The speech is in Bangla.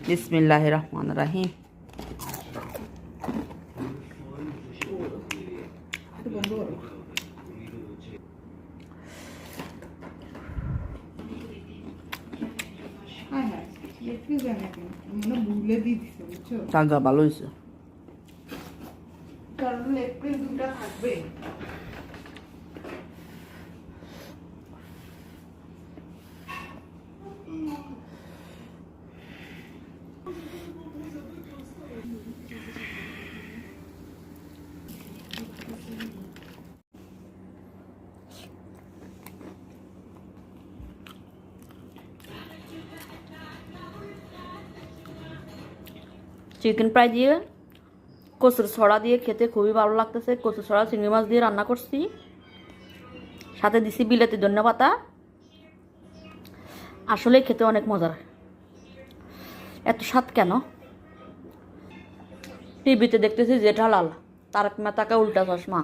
বিসমিল্লাহির রহমানির রহিম। তাজা ভালো হয়েছে। চিকেন ফ্রাই দিয়ে কচুর ছড়া দিয়ে খেতে খুবই ভালো লাগতেছে। কচুর ছড়া চিংড়ি মাছ দিয়ে রান্না করছি, সাথে দিছি বিলাতি ধনেপাতা। আসলেই খেতে অনেক মজার। এত স্বাদ কেন? টিভিতে দেখতেছি জেঠালাল, তারক মেহতা কা উল্টা চশমা।